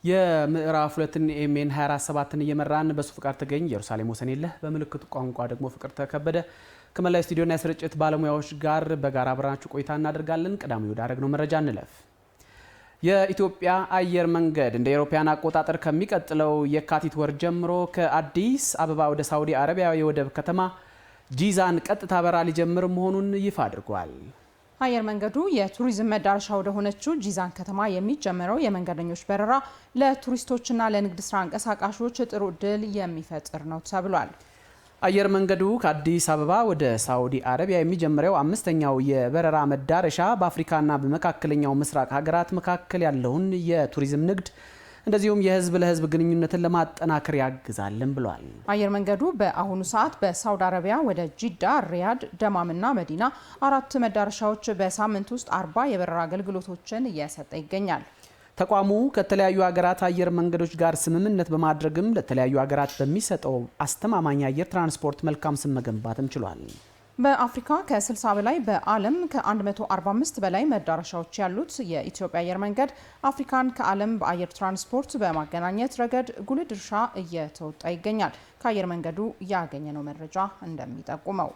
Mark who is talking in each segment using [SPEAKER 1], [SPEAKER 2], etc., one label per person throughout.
[SPEAKER 1] የምዕራፍ 2 ኤምኤን 247ን እየመራን በሱ ፍቃድ ተገኝ ኢየሩሳሌም ወሰኔለህ በምልክት ቋንቋ ደግሞ ፍቅር ተከበደ ከመላይ ስቱዲዮና የስርጭት ባለሙያዎች ጋር በጋራ አብረናችሁ ቆይታ እናደርጋለን። ቀዳሚው ዳረግነው መረጃ እንለፍ። የኢትዮጵያ አየር መንገድ እንደ አውሮፓውያን አቆጣጠር ከሚቀጥለው የካቲት ወር ጀምሮ ከአዲስ አበባ ወደ ሳውዲ አረቢያ የወደብ ከተማ ጂዛን ቀጥታ በረራ ሊጀምር መሆኑን ይፋ አድርጓል።
[SPEAKER 2] አየር መንገዱ የቱሪዝም መዳረሻ ወደ ሆነችው ጂዛን ከተማ የሚጀምረው የመንገደኞች በረራ ለቱሪስቶችና ለንግድ ስራ አንቀሳቃሾች ጥሩ ዕድል የሚፈጥር ነው ተብሏል።
[SPEAKER 1] አየር መንገዱ ከአዲስ አበባ ወደ ሳውዲ አረቢያ የሚጀምረው አምስተኛው የበረራ መዳረሻ በአፍሪካና በመካከለኛው ምስራቅ ሀገራት መካከል ያለውን የቱሪዝም ንግድ እንደዚሁም የህዝብ ለህዝብ ግንኙነትን ለማጠናከር ያግዛልን ብሏል።
[SPEAKER 2] አየር መንገዱ በአሁኑ ሰዓት በሳውዲ አረቢያ ወደ ጂዳ፣ ሪያድ፣ ደማምና መዲና 4 መዳረሻዎች በሳምንት ውስጥ 40 የበረራ አገልግሎቶችን እየሰጠ ይገኛል።
[SPEAKER 1] ተቋሙ ከተለያዩ ሀገራት አየር መንገዶች ጋር ስምምነት በማድረግም ለተለያዩ ሀገራት በሚሰጠው አስተማማኝ አየር ትራንስፖርት መልካም ስም መገንባትም ችሏል።
[SPEAKER 2] በአፍሪካ ከ60 በላይ በዓለም ከ145 በላይ መዳረሻዎች ያሉት የኢትዮጵያ አየር መንገድ አፍሪካን ከዓለም በአየር ትራንስፖርት በማገናኘት ረገድ ጉልህ ድርሻ እየተወጣ ይገኛል። ከአየር መንገዱ ያገኘነው መረጃ እንደሚጠቁመው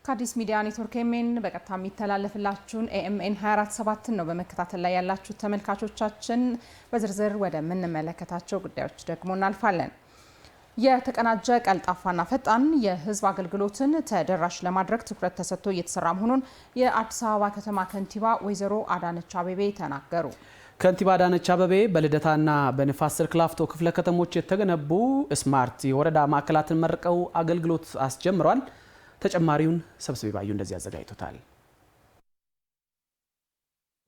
[SPEAKER 2] ከአዲስ ሚዲያ ኔትወርክ ኤምኤን በቀጥታ የሚተላለፍላችሁን ኤምኤን 247 ነው በመከታተል ላይ ያላችሁ ተመልካቾቻችን። በዝርዝር ወደ ምንመለከታቸው ጉዳዮች ደግሞ እናልፋለን። የተቀናጀ ቀልጣፋና ፈጣን የህዝብ አገልግሎትን ተደራሽ ለማድረግ ትኩረት ተሰጥቶ እየተሰራ መሆኑን የአዲስ አበባ ከተማ ከንቲባ ወይዘሮ አዳነች አቤቤ ተናገሩ።
[SPEAKER 1] ከንቲባ አዳነች አቤቤ በልደታና በንፋስ ስልክ ላፍቶ ክፍለ ከተሞች የተገነቡ ስማርት የወረዳ ማዕከላትን መርቀው አገልግሎት አስጀምሯል። ተጨማሪውን ሰብስቤ ባዩ እንደዚህ አዘጋጅቶታል።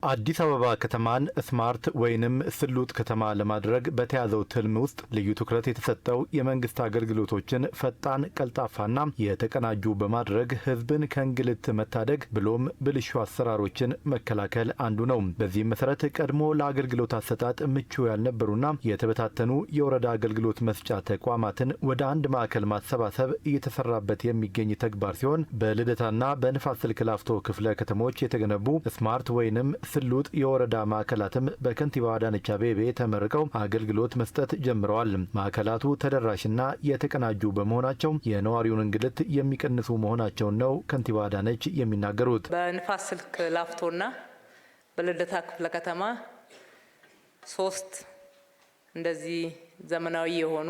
[SPEAKER 3] አዲስ አበባ ከተማን ስማርት ወይንም ስሉጥ ከተማ ለማድረግ በተያዘው ትልም ውስጥ ልዩ ትኩረት የተሰጠው የመንግስት አገልግሎቶችን ፈጣን፣ ቀልጣፋና የተቀናጁ በማድረግ ህዝብን ከእንግልት መታደግ ብሎም ብልሹ አሰራሮችን መከላከል አንዱ ነው። በዚህም መሰረት ቀድሞ ለአገልግሎት አሰጣጥ ምቹ ያልነበሩና የተበታተኑ የወረዳ አገልግሎት መስጫ ተቋማትን ወደ አንድ ማዕከል ማሰባሰብ እየተሰራበት የሚገኝ ተግባር ሲሆን በልደታና በንፋስ ስልክ ላፍቶ ክፍለ ከተሞች የተገነቡ ስማርት ወይንም ስሉጥ የወረዳ ማዕከላትም በከንቲባ አዳነች አቤቤ ተመርቀው አገልግሎት መስጠት ጀምረዋል። ማዕከላቱ ተደራሽና የተቀናጁ በመሆናቸው የነዋሪውን እንግልት የሚቀንሱ መሆናቸውን ነው ከንቲባ አዳነች የሚናገሩት።
[SPEAKER 4] በንፋስ ስልክ ላፍቶና በልደታ ክፍለ ከተማ 3 እንደዚህ ዘመናዊ የሆኑ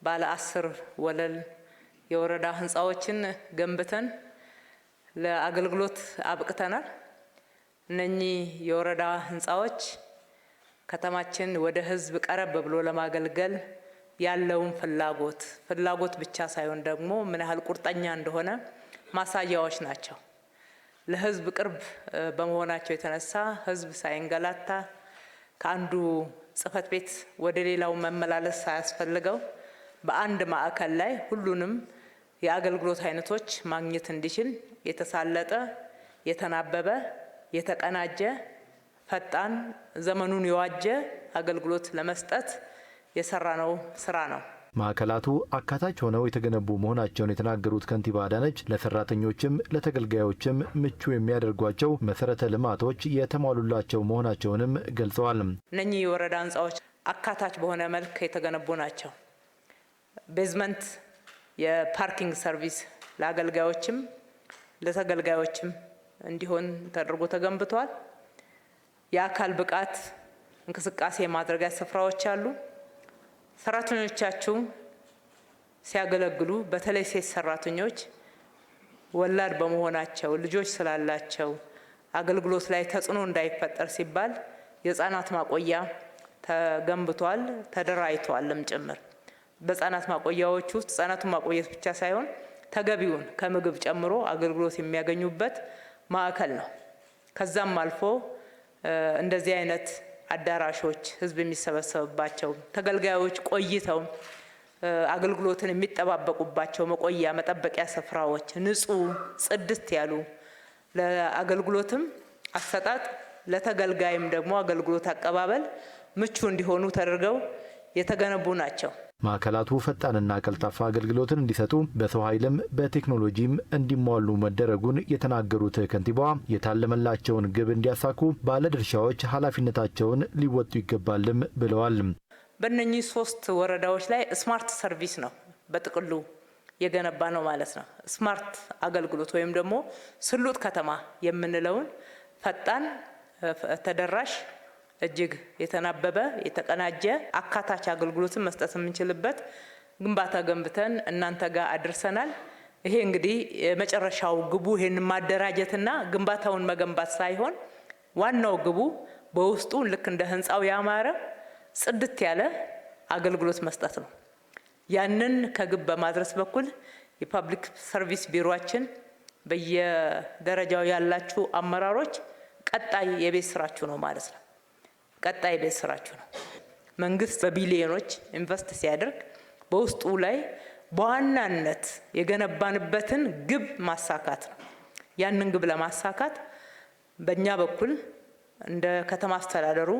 [SPEAKER 4] ባለ 10 ወለል የወረዳ ህንፃዎችን ገንብተን ለአገልግሎት አብቅተናል። እነኚህ የወረዳ ህንፃዎች ከተማችን ወደ ህዝብ ቀረብ ብሎ ለማገልገል ያለውን ፍላጎት ብቻ ሳይሆን ደግሞ ምን ያህል ቁርጠኛ እንደሆነ ማሳያዎች ናቸው። ለህዝብ ቅርብ በመሆናቸው የተነሳ ህዝብ ሳይንገላታ ከአንዱ ጽህፈት ቤት ወደ ሌላው መመላለስ ሳያስፈልገው በአንድ ማዕከል ላይ ሁሉንም የአገልግሎት አይነቶች ማግኘት እንዲችል የተሳለጠ፣ የተናበበ፣ የተቀናጀ፣ ፈጣን፣ ዘመኑን የዋጀ አገልግሎት ለመስጠት የሰራነው ስራ ነው።
[SPEAKER 3] ማዕከላቱ አካታች ሆነው የተገነቡ መሆናቸውን የተናገሩት ከንቲባ አዳነች ለሰራተኞችም ለተገልጋዮችም ምቹ የሚያደርጓቸው መሰረተ ልማቶች የተሟሉላቸው መሆናቸውንም ገልጸዋል።
[SPEAKER 4] እነኚህ የወረዳ ህንፃዎች አካታች በሆነ መልክ የተገነቡ ናቸው። ቤዝመንት የፓርኪንግ ሰርቪስ ለአገልጋዮችም ለተገልጋዮችም እንዲሆን ተደርጎ ተገንብቷል። የአካል ብቃት እንቅስቃሴ ማድረጊያ ስፍራዎች አሉ። ሰራተኞቻችሁ ሲያገለግሉ በተለይ ሴት ሰራተኞች ወላድ በመሆናቸው ልጆች ስላላቸው አገልግሎት ላይ ተጽዕኖ እንዳይፈጠር ሲባል የህፃናት ማቆያ ተገንብቷል፣ ተደራጅቷልም ጭምር። በህፃናት ማቆያዎች ውስጥ ህፃናቱን ማቆየት ብቻ ሳይሆን ተገቢውን ከምግብ ጨምሮ አገልግሎት የሚያገኙበት ማዕከል ነው። ከዛም አልፎ እንደዚህ አይነት አዳራሾች ህዝብ የሚሰበሰብባቸው ተገልጋዮች ቆይተው አገልግሎትን የሚጠባበቁባቸው መቆያ መጠበቂያ ስፍራዎች ንጹህ፣ ጽድት ያሉ ለአገልግሎትም አሰጣጥ ለተገልጋይም ደግሞ አገልግሎት አቀባበል ምቹ እንዲሆኑ ተደርገው የተገነቡ ናቸው።
[SPEAKER 3] ማዕከላቱ ፈጣንና ቀልጣፋ አገልግሎትን እንዲሰጡ በሰው ኃይልም በቴክኖሎጂም እንዲሟሉ መደረጉን የተናገሩት ከንቲባዋ የታለመላቸውን ግብ እንዲያሳኩ ባለድርሻዎች ኃላፊነታቸውን ሊወጡ ይገባልም ብለዋል።
[SPEAKER 4] በእነኚህ 3 ወረዳዎች ላይ ስማርት ሰርቪስ ነው በጥቅሉ የገነባ ነው ማለት ነው። ስማርት አገልግሎት ወይም ደግሞ ስሉጥ ከተማ የምንለውን ፈጣን፣ ተደራሽ፣ እጅግ የተናበበ የተቀናጀ አካታች አገልግሎትን መስጠት የምንችልበት ግንባታ ገንብተን እናንተ ጋር አድርሰናል። ይሄ እንግዲህ የመጨረሻው ግቡ ይሄን ማደራጀትና ግንባታውን መገንባት ሳይሆን ዋናው ግቡ በውስጡ ልክ እንደ ህንጻው ያማረ ጽድት ያለ አገልግሎት መስጠት ነው። ያንን ከግብ በማድረስ በኩል የፐብሊክ ሰርቪስ ቢሮአችን በየደረጃው ያላችሁ አመራሮች ቀጣይ የቤት ስራችሁ ነው ማለት ነው። ቀጣይ የቤት ስራችሁ ነው። መንግስት በቢሊዮኖች ኢንቨስት ሲያደርግ በውስጡ ላይ በዋናነት የገነባንበትን ግብ ማሳካት ነው። ያንን ግብ ለማሳካት በእኛ በኩል እንደ ከተማ አስተዳደሩ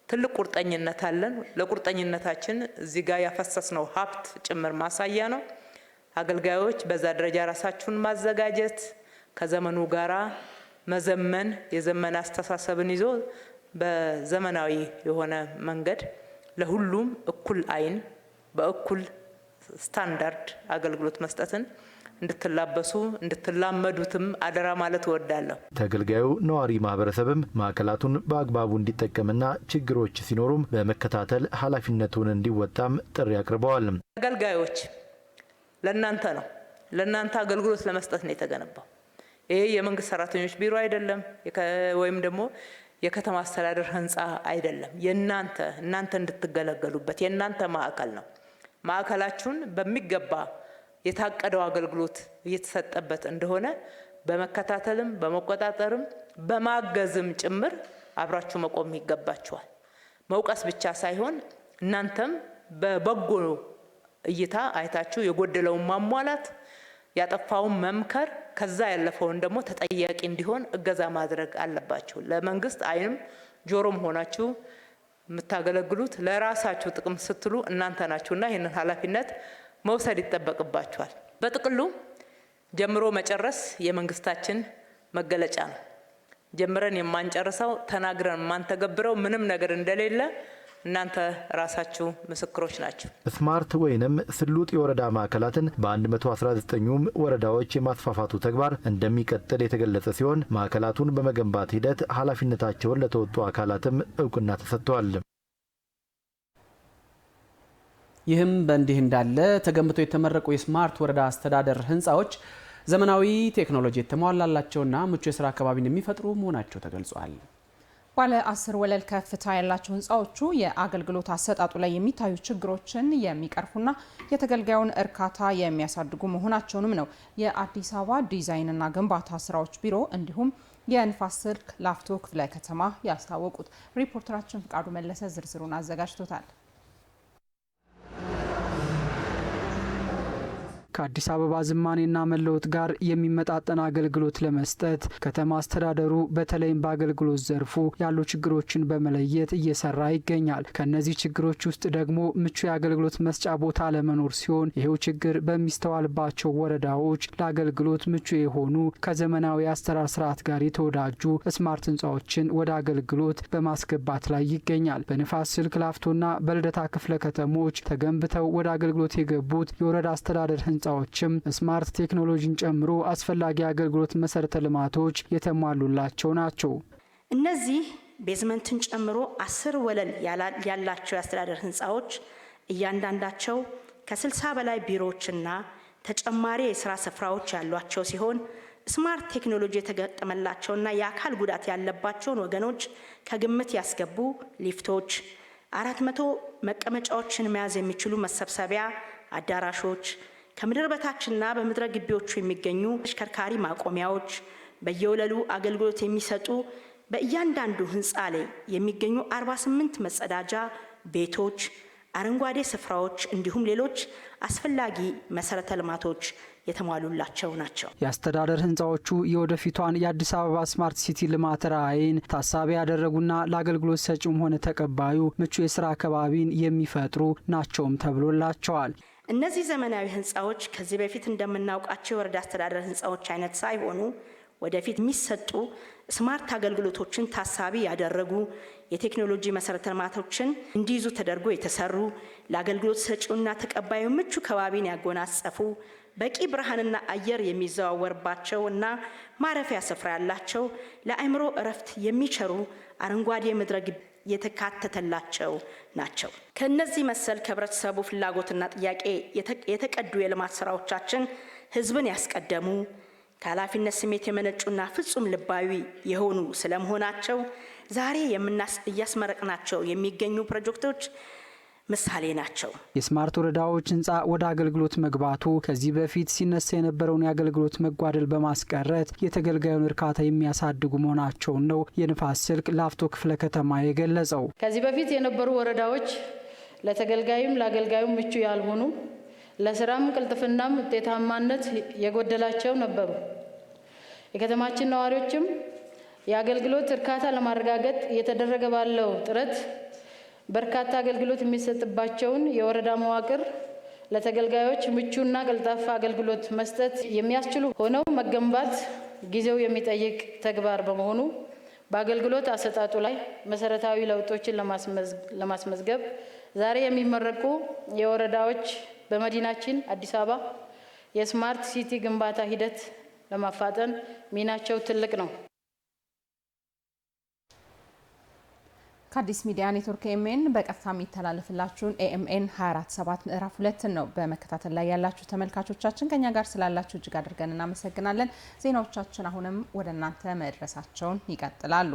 [SPEAKER 4] ትልቅ ቁርጠኝነት አለን። ለቁርጠኝነታችን እዚህ ጋር ያፈሰስነው ሀብት ጭምር ማሳያ ነው። አገልጋዮች በዛ ደረጃ ራሳችሁን ማዘጋጀት፣ ከዘመኑ ጋራ መዘመን፣ የዘመን አስተሳሰብን ይዞ በዘመናዊ የሆነ መንገድ ለሁሉም እኩል አይን በእኩል ስታንዳርድ አገልግሎት መስጠትን እንድትላበሱ እንድትላመዱትም አደራ ማለት እወዳለሁ።
[SPEAKER 3] ተገልጋዩ ነዋሪ ማህበረሰብም ማዕከላቱን በአግባቡ እንዲጠቀምና ችግሮች ሲኖሩም በመከታተል ኃላፊነቱን እንዲወጣም ጥሪ አቅርበዋል።
[SPEAKER 4] ተገልጋዮች ለእናንተ ነው፣ ለእናንተ አገልግሎት ለመስጠት ነው የተገነባው። ይሄ የመንግስት ሰራተኞች ቢሮ አይደለም፣ ወይም ደግሞ የከተማ አስተዳደር ህንጻ አይደለም። እናንተ እንድትገለገሉበት የእናንተ ማዕከል ነው። ማዕከላችሁን በሚገባ የታቀደው አገልግሎት እየተሰጠበት እንደሆነ በመከታተልም በመቆጣጠርም በማገዝም ጭምር አብራችሁ መቆም ይገባችኋል። መውቀስ ብቻ ሳይሆን እናንተም በበጎ እይታ አይታችሁ የጎደለውን ማሟላት፣ ያጠፋውን መምከር፣ ከዛ ያለፈውን ደግሞ ተጠያቂ እንዲሆን እገዛ ማድረግ አለባችሁ። ለመንግስት አይንም ጆሮም ሆናችሁ የምታገለግሉት ለራሳችሁ ጥቅም ስትሉ እናንተ ናችሁና ይህንን ኃላፊነት መውሰድ ይጠበቅባችኋል። በጥቅሉ ጀምሮ መጨረስ የመንግስታችን መገለጫ ነው። ጀምረን የማንጨርሰው ተናግረን የማንተገብረው ምንም ነገር እንደሌለ እናንተ ራሳችሁ ምስክሮች ናችሁ።
[SPEAKER 3] ስማርት ወይንም ስሉጥ የወረዳ ማዕከላትን በ119ኙም ወረዳዎች የማስፋፋቱ ተግባር እንደሚቀጥል የተገለጸ ሲሆን ማዕከላቱን በመገንባት ሂደት ኃላፊነታቸውን ለተወጡ አካላትም እውቅና ተሰጥቷል።
[SPEAKER 1] ይህም በእንዲህ እንዳለ ተገንብተው የተመረቁ የስማርት ወረዳ አስተዳደር ህንፃዎች ዘመናዊ ቴክኖሎጂ የተሟላላቸውና ምቹ የስራ አካባቢን የሚፈጥሩ መሆናቸው ተገልጿል።
[SPEAKER 2] ባለ 10 ወለል ከፍታ ያላቸው ህንፃዎቹ የአገልግሎት አሰጣጡ ላይ የሚታዩ ችግሮችን የሚቀርፉና የተገልጋዩን እርካታ የሚያሳድጉ መሆናቸውንም ነው የአዲስ አበባ ዲዛይንና ግንባታ ስራዎች ቢሮ እንዲሁም የንፋስ ስልክ ላፍቶ ክፍለ ከተማ ያስታወቁት። ሪፖርተራችን ፍቃዱ መለሰ ዝርዝሩን አዘጋጅቶታል።
[SPEAKER 5] ከአዲስ አበባ ዝማኔና መለወጥ ጋር የሚመጣጠን አገልግሎት ለመስጠት ከተማ አስተዳደሩ በተለይም በአገልግሎት ዘርፉ ያሉ ችግሮችን በመለየት እየሰራ ይገኛል። ከነዚህ ችግሮች ውስጥ ደግሞ ምቹ የአገልግሎት መስጫ ቦታ ለመኖር ሲሆን ይሄው ችግር በሚስተዋልባቸው ወረዳዎች ለአገልግሎት ምቹ የሆኑ ከዘመናዊ አሰራር ስርዓት ጋር የተወዳጁ ስማርት ህንፃዎችን ወደ አገልግሎት በማስገባት ላይ ይገኛል። በንፋስ ስልክ ላፍቶና በልደታ ክፍለ ከተሞች ተገንብተው ወደ አገልግሎት የገቡት የወረዳ አስተዳደር ህንፃዎችም ስማርት ቴክኖሎጂን ጨምሮ አስፈላጊ አገልግሎት መሰረተ ልማቶች የተሟሉላቸው ናቸው።
[SPEAKER 6] እነዚህ ቤዝመንትን ጨምሮ 10 ወለል ያላቸው የአስተዳደር ህንፃዎች እያንዳንዳቸው ከ60 በላይ ቢሮዎችና ተጨማሪ የስራ ስፍራዎች ያሏቸው ሲሆን ስማርት ቴክኖሎጂ የተገጠመላቸውና የአካል ጉዳት ያለባቸውን ወገኖች ከግምት ያስገቡ ሊፍቶች፣ 400 መቀመጫዎችን መያዝ የሚችሉ መሰብሰቢያ አዳራሾች፣ ከምድር በታችና በምድረ ግቢዎቹ የሚገኙ ተሽከርካሪ ማቆሚያዎች፣ በየወለሉ አገልግሎት የሚሰጡ በእያንዳንዱ ህንፃ ላይ የሚገኙ 48 መጸዳጃ ቤቶች፣ አረንጓዴ ስፍራዎች እንዲሁም ሌሎች አስፈላጊ መሰረተ ልማቶች የተሟሉላቸው ናቸው።
[SPEAKER 5] የአስተዳደር ህንፃዎቹ የወደፊቷን የአዲስ አበባ ስማርት ሲቲ ልማት ራዕይን ታሳቢ ያደረጉና ለአገልግሎት ሰጪውም ሆነ ተቀባዩ ምቹ የስራ አካባቢን የሚፈጥሩ ናቸውም ተብሎላቸዋል።
[SPEAKER 6] እነዚህ ዘመናዊ ህንፃዎች ከዚህ በፊት እንደምናውቃቸው የወረዳ አስተዳደር ህንፃዎች አይነት ሳይሆኑ ወደፊት የሚሰጡ ስማርት አገልግሎቶችን ታሳቢ ያደረጉ የቴክኖሎጂ መሰረተ ልማቶችን እንዲይዙ ተደርጎ የተሰሩ ለአገልግሎት ሰጪውና ተቀባዩ ምቹ ከባቢን ያጎናጸፉ በቂ ብርሃንና አየር የሚዘዋወርባቸው እና ማረፊያ ስፍራ ያላቸው ለአእምሮ እረፍት የሚቸሩ አረንጓዴ ምድረ የተካተተላቸው ናቸው። ከነዚህ መሰል ከህብረተሰቡ ፍላጎትና ጥያቄ የተቀዱ የልማት ስራዎቻችን ህዝብን ያስቀደሙ ከኃላፊነት ስሜት የመነጩና ፍጹም ልባዊ የሆኑ ስለመሆናቸው ዛሬ እያስመረቅናቸው የሚገኙ ፕሮጀክቶች ምሳሌ ናቸው።
[SPEAKER 5] የስማርት ወረዳዎች ህንፃ ወደ አገልግሎት መግባቱ ከዚህ በፊት ሲነሳ የነበረውን የአገልግሎት መጓደል በማስቀረት የተገልጋዩን እርካታ የሚያሳድጉ መሆናቸውን ነው የንፋስ ስልክ ላፍቶ ክፍለ ከተማ የገለጸው።
[SPEAKER 7] ከዚህ በፊት የነበሩ ወረዳዎች ለተገልጋዩም ለአገልጋዩም ምቹ ያልሆኑ ለስራም ቅልጥፍናም ውጤታማነት የጎደላቸው ነበሩ። የከተማችን ነዋሪዎችም የአገልግሎት እርካታ ለማረጋገጥ እየተደረገ ባለው ጥረት በርካታ አገልግሎት የሚሰጥባቸውን የወረዳ መዋቅር ለተገልጋዮች ምቹና ቀልጣፋ አገልግሎት መስጠት የሚያስችሉ ሆነው መገንባት ጊዜው የሚጠይቅ ተግባር በመሆኑ በአገልግሎት አሰጣጡ ላይ መሰረታዊ ለውጦችን ለማስመዝገብ ዛሬ የሚመረቁ የወረዳዎች በመዲናችን አዲስ አበባ የስማርት ሲቲ ግንባታ ሂደት ለማፋጠን ሚናቸው ትልቅ ነው።
[SPEAKER 2] ከአዲስ ሚዲያ ኔትወርክ ኤኤምኤን በቀጥታ የሚተላለፍላችሁን ኤኤምኤን 24/7 ምዕራፍ 2 ነው በመከታተል ላይ ያላችሁ ተመልካቾቻችን። ከኛ ጋር ስላላችሁ እጅግ አድርገን እናመሰግናለን። ዜናዎቻችን አሁንም ወደ እናንተ መድረሳቸውን ይቀጥላሉ።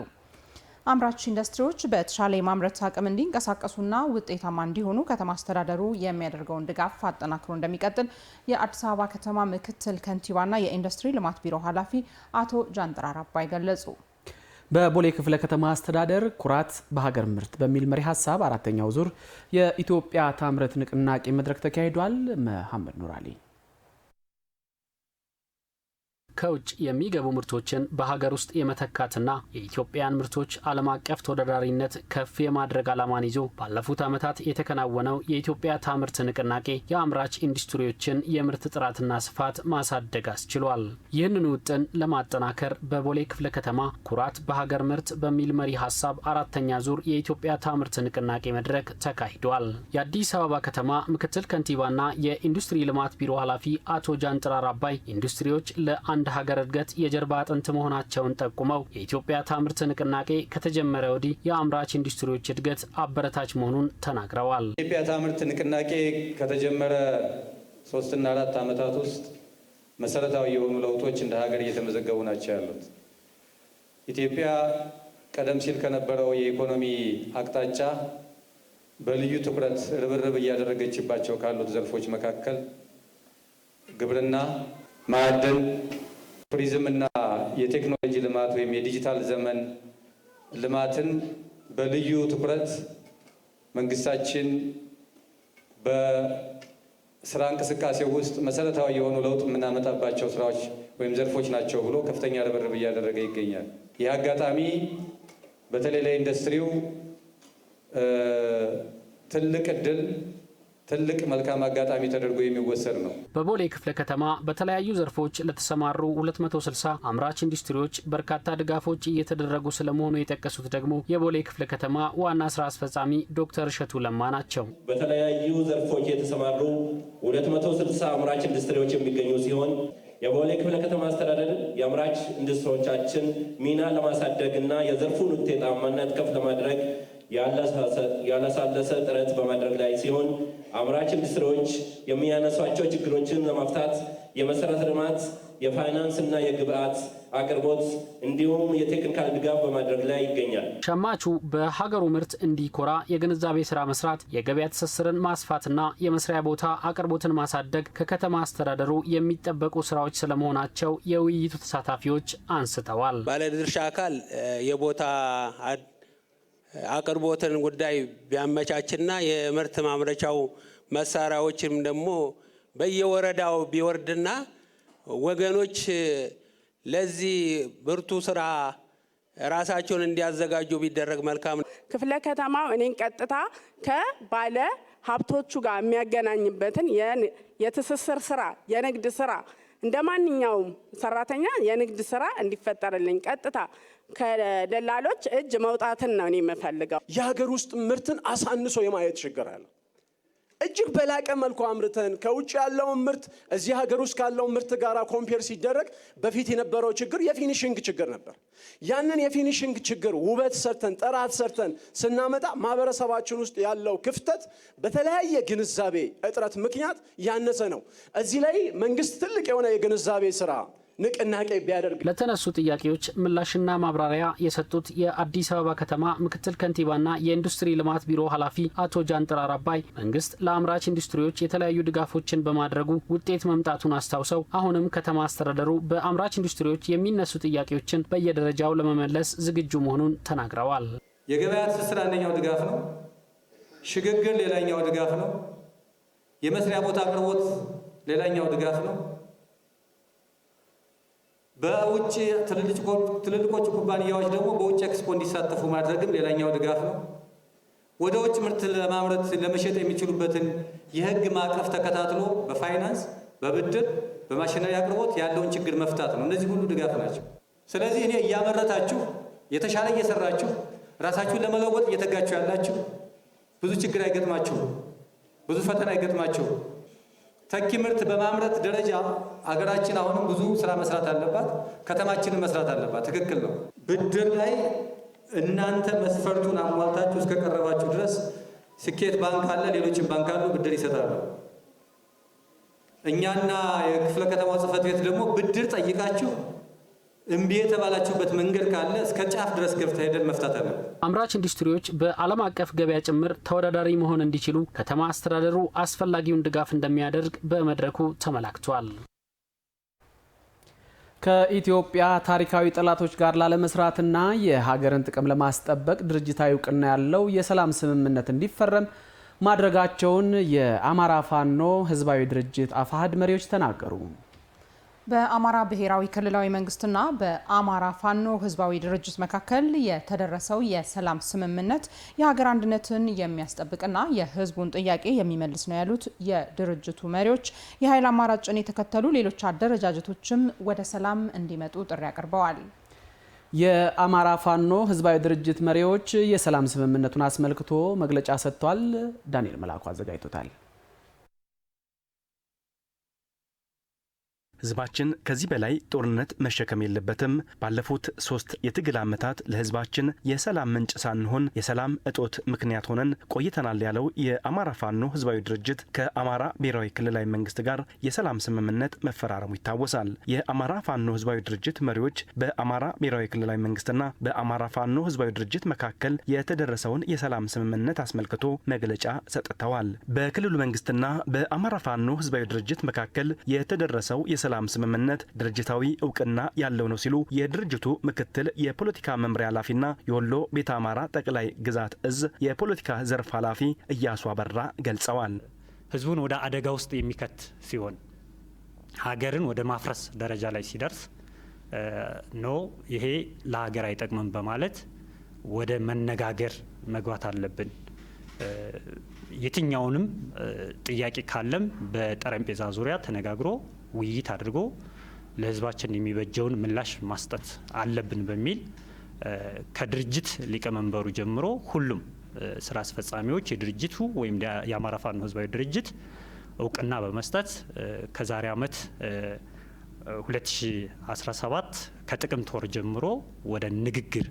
[SPEAKER 2] አምራች ኢንዱስትሪዎች በተሻለ የማምረት አቅም እንዲንቀሳቀሱና ውጤታማ እንዲሆኑ ከተማ አስተዳደሩ የሚያደርገውን ድጋፍ አጠናክሮ እንደሚቀጥል የአዲስ አበባ ከተማ ምክትል ከንቲባና የኢንዱስትሪ ልማት ቢሮ ኃላፊ አቶ ጃንጥራር አባይ ገለጹ።
[SPEAKER 1] በቦሌ ክፍለ ከተማ አስተዳደር ኩራት በሀገር ምርት በሚል መሪ ሀሳብ አራተኛው ዙር የኢትዮጵያ ታምርት ንቅናቄ መድረክ ተካሂዷል። መሐመድ ኑር አሊ
[SPEAKER 8] ከውጭ የሚገቡ ምርቶችን በሀገር ውስጥ የመተካትና የኢትዮጵያን ምርቶች ዓለም አቀፍ ተወዳዳሪነት ከፍ የማድረግ ዓላማን ይዞ ባለፉት ዓመታት የተከናወነው የኢትዮጵያ ታምርት ንቅናቄ የአምራች ኢንዱስትሪዎችን የምርት ጥራትና ስፋት ማሳደግ አስችሏል። ይህንን ውጥን ለማጠናከር በቦሌ ክፍለ ከተማ ኩራት በሀገር ምርት በሚል መሪ ሀሳብ አራተኛ ዙር የኢትዮጵያ ታምርት ንቅናቄ መድረክ ተካሂዷል። የአዲስ አበባ ከተማ ምክትል ከንቲባና የኢንዱስትሪ ልማት ቢሮ ኃላፊ አቶ ጃንጥራር አባይ ኢንዱስትሪዎች ለአንድ ሀገር እድገት የጀርባ አጥንት መሆናቸውን ጠቁመው የኢትዮጵያ ታምርት ንቅናቄ ከተጀመረ ወዲህ የአምራች ኢንዱስትሪዎች እድገት አበረታች መሆኑን ተናግረዋል።
[SPEAKER 9] የኢትዮጵያ ታምርት ንቅናቄ ከተጀመረ 3 እና 4 ዓመታት ውስጥ መሰረታዊ የሆኑ ለውጦች እንደ ሀገር እየተመዘገቡ ናቸው ያሉት። ኢትዮጵያ ቀደም ሲል ከነበረው የኢኮኖሚ አቅጣጫ በልዩ ትኩረት ርብርብ እያደረገችባቸው ካሉት ዘርፎች መካከል ግብርና፣ ማዕድን፣ ቱሪዝምና የቴክኖሎጂ ልማት ወይም የዲጂታል ዘመን ልማትን በልዩ ትኩረት መንግስታችን በስራ እንቅስቃሴ ውስጥ መሰረታዊ የሆኑ ለውጥ የምናመጣባቸው ስራዎች ወይም ዘርፎች ናቸው ብሎ ከፍተኛ ርብርብ እያደረገ ይገኛል። ይህ አጋጣሚ በተለይ ለኢንዱስትሪው ትልቅ እድል ትልቅ መልካም አጋጣሚ ተደርጎ የሚወሰድ ነው።
[SPEAKER 8] በቦሌ ክፍለ ከተማ በተለያዩ ዘርፎች ለተሰማሩ 260 አምራች ኢንዱስትሪዎች በርካታ ድጋፎች እየተደረጉ ስለመሆኑ የጠቀሱት ደግሞ የቦሌ ክፍለ ከተማ ዋና ስራ አስፈጻሚ ዶክተር እሸቱ ለማ ናቸው።
[SPEAKER 10] በተለያዩ ዘርፎች የተሰማሩ 260 አምራች ኢንዱስትሪዎች የሚገኙ ሲሆን የቦሌ ክፍለ ከተማ አስተዳደር የአምራች ኢንዱስትሪዎቻችን ሚና ለማሳደግና የዘርፉን ውጤታማነት ከፍ ለማድረግ ያለሳለሰ ጥረት በማድረግ ላይ ሲሆን አምራች ኢንዱስትሪዎች የሚያነሷቸው ችግሮችን ለመፍታት የመሰረተ ልማት፣ የፋይናንስ እና የግብአት አቅርቦት እንዲሁም የቴክኒካል ድጋፍ በማድረግ ላይ ይገኛል።
[SPEAKER 8] ሸማቹ በሀገሩ ምርት እንዲኮራ የግንዛቤ ስራ መስራት፣ የገበያ ትስስርን ማስፋትና የመስሪያ ቦታ አቅርቦትን ማሳደግ ከከተማ አስተዳደሩ የሚጠበቁ ስራዎች ስለመሆናቸው የውይይቱ ተሳታፊዎች አንስተዋል።
[SPEAKER 11] ባለድርሻ አካል የቦታ አቅርቦትን ጉዳይ ቢያመቻችና የምርት ማምረቻው መሳሪያዎችም ደግሞ በየወረዳው ቢወርድና ወገኖች ለዚህ ብርቱ ስራ ራሳቸውን እንዲያዘጋጁ ቢደረግ መልካም ነው።
[SPEAKER 12] ክፍለ ከተማው እኔን ቀጥታ ከባለ ሀብቶቹ ጋር የሚያገናኝበትን የትስስር ስራ የንግድ ስራ እንደማንኛውም ሰራተኛ የንግድ ስራ እንዲፈጠርልኝ ቀጥታ ከደላሎች እጅ መውጣትን ነው እኔ የምፈልገው።
[SPEAKER 13] የሀገር ውስጥ ምርትን አሳንሶ የማየት ችግር አለ። እጅግ በላቀ መልኩ አምርተን ከውጭ ያለውን ምርት እዚህ ሀገር ውስጥ ካለው ምርት ጋር ኮምፔር ሲደረግ በፊት የነበረው ችግር የፊኒሽንግ ችግር ነበር። ያንን የፊኒሽንግ ችግር ውበት ሰርተን ጥራት ሰርተን ስናመጣ ማህበረሰባችን ውስጥ ያለው ክፍተት በተለያየ ግንዛቤ እጥረት ምክንያት ያነሰ ነው። እዚህ ላይ መንግስት ትልቅ የሆነ የግንዛቤ ስራ ንቅናቄ ቢያደርግ።
[SPEAKER 8] ለተነሱ ጥያቄዎች ምላሽና ማብራሪያ የሰጡት የአዲስ አበባ ከተማ ምክትል ከንቲባና የኢንዱስትሪ ልማት ቢሮ ኃላፊ አቶ ጃንጥራር አባይ መንግስት ለአምራች ኢንዱስትሪዎች የተለያዩ ድጋፎችን በማድረጉ ውጤት መምጣቱን አስታውሰው አሁንም ከተማ አስተዳደሩ በአምራች ኢንዱስትሪዎች የሚነሱ ጥያቄዎችን በየደረጃው ለመመለስ ዝግጁ መሆኑን ተናግረዋል።
[SPEAKER 9] የገበያ ትስስር አንደኛው ድጋፍ ነው። ሽግግር ሌላኛው ድጋፍ ነው። የመስሪያ ቦታ አቅርቦት ሌላኛው ድጋፍ ነው። በውጭ ትልልቆቹ ኩባንያዎች ደግሞ በውጭ ኤክስፖ እንዲሳተፉ ማድረግም ሌላኛው ድጋፍ ነው። ወደ ውጭ ምርት ለማምረት ለመሸጥ የሚችሉበትን የህግ ማዕቀፍ ተከታትሎ በፋይናንስ፣ በብድር፣ በማሽነሪ አቅርቦት ያለውን ችግር መፍታት ነው። እነዚህ ሁሉ ድጋፍ ናቸው። ስለዚህ እኔ እያመረታችሁ የተሻለ እየሰራችሁ ራሳችሁን ለመለወጥ እየተጋችሁ ያላችሁ ብዙ ችግር አይገጥማችሁ፣ ብዙ ፈተና አይገጥማችሁ። ተኪ ምርት በማምረት ደረጃ አገራችን አሁንም ብዙ ስራ መስራት አለባት። ከተማችንን መስራት አለባት። ትክክል ነው። ብድር ላይ እናንተ መስፈርቱን አሟልታችሁ እስከቀረባችሁ ድረስ ስኬት ባንክ አለ፣ ሌሎችም ባንክ አሉ፣ ብድር ይሰጣሉ። እኛና የክፍለ ከተማው ጽሕፈት ቤት ደግሞ ብድር ጠይቃችሁ እምቢ የተባላችሁበት መንገድ ካለ እስከ ጫፍ ድረስ ገብተን ሄደን መፍታት አለ።
[SPEAKER 8] አምራች ኢንዱስትሪዎች በዓለም አቀፍ ገበያ ጭምር ተወዳዳሪ መሆን እንዲችሉ ከተማ አስተዳደሩ አስፈላጊውን ድጋፍ እንደሚያደርግ በመድረኩ ተመላክቷል።
[SPEAKER 1] ከኢትዮጵያ ታሪካዊ ጠላቶች ጋር ላለመስራትና የሀገርን ጥቅም ለማስጠበቅ ድርጅታዊ እውቅና ያለው የሰላም ስምምነት እንዲፈረም ማድረጋቸውን የአማራ ፋኖ ህዝባዊ ድርጅት አፋሕድ መሪዎች ተናገሩ።
[SPEAKER 2] በአማራ ብሔራዊ ክልላዊ መንግስትና በአማራ ፋኖ ህዝባዊ ድርጅት መካከል የተደረሰው የሰላም ስምምነት የሀገር አንድነትን የሚያስጠብቅና የህዝቡን ጥያቄ የሚመልስ ነው ያሉት የድርጅቱ መሪዎች የኃይል አማራጭን የተከተሉ ሌሎች አደረጃጀቶችም ወደ ሰላም እንዲመጡ ጥሪ አቅርበዋል።
[SPEAKER 1] የአማራ ፋኖ ህዝባዊ ድርጅት መሪዎች የሰላም ስምምነቱን አስመልክቶ መግለጫ ሰጥቷል። ዳንኤል መላኩ አዘጋጅቶታል።
[SPEAKER 14] ህዝባችን ከዚህ በላይ ጦርነት መሸከም የለበትም። ባለፉት 3 የትግል ዓመታት ለህዝባችን የሰላም ምንጭ ሳንሆን የሰላም እጦት ምክንያት ሆነን ቆይተናል ያለው የአማራ ፋኖ ህዝባዊ ድርጅት ከአማራ ብሔራዊ ክልላዊ መንግስት ጋር የሰላም ስምምነት መፈራረሙ ይታወሳል። የአማራ ፋኖ ህዝባዊ ድርጅት መሪዎች በአማራ ብሔራዊ ክልላዊ መንግስትና በአማራ ፋኖ ህዝባዊ ድርጅት መካከል የተደረሰውን የሰላም ስምምነት አስመልክቶ መግለጫ ሰጥተዋል። በክልሉ መንግስትና በአማራ ፋኖ ህዝባዊ ድርጅት መካከል የተደረሰው የሰላም ስምምነት ድርጅታዊ እውቅና ያለው ነው ሲሉ የድርጅቱ ምክትል የፖለቲካ መምሪያ ኃላፊና የወሎ ቤተ አማራ ጠቅላይ ግዛት እዝ የፖለቲካ ዘርፍ ኃላፊ እያሱ አበራ ገልጸዋል።
[SPEAKER 15] ህዝቡን ወደ አደጋ ውስጥ የሚከት ሲሆን ሀገርን ወደ ማፍረስ ደረጃ ላይ ሲደርስ ይሄ ለሀገር አይጠቅምም በማለት ወደ መነጋገር መግባት አለብን። የትኛውንም ጥያቄ ካለም በጠረጴዛ ዙሪያ ተነጋግሮ ውይይት አድርጎ ለህዝባችን የሚበጀውን ምላሽ ማስጠት አለብን በሚል ከድርጅት ሊቀመንበሩ ጀምሮ ሁሉም ስራ አስፈጻሚዎች የድርጅቱ ወይም የአማራ ፋኖ ህዝባዊ ድርጅት እውቅና በመስጠት ከዛሬ ዓመት 2017 ከጥቅምት ወር ጀምሮ ወደ ንግግር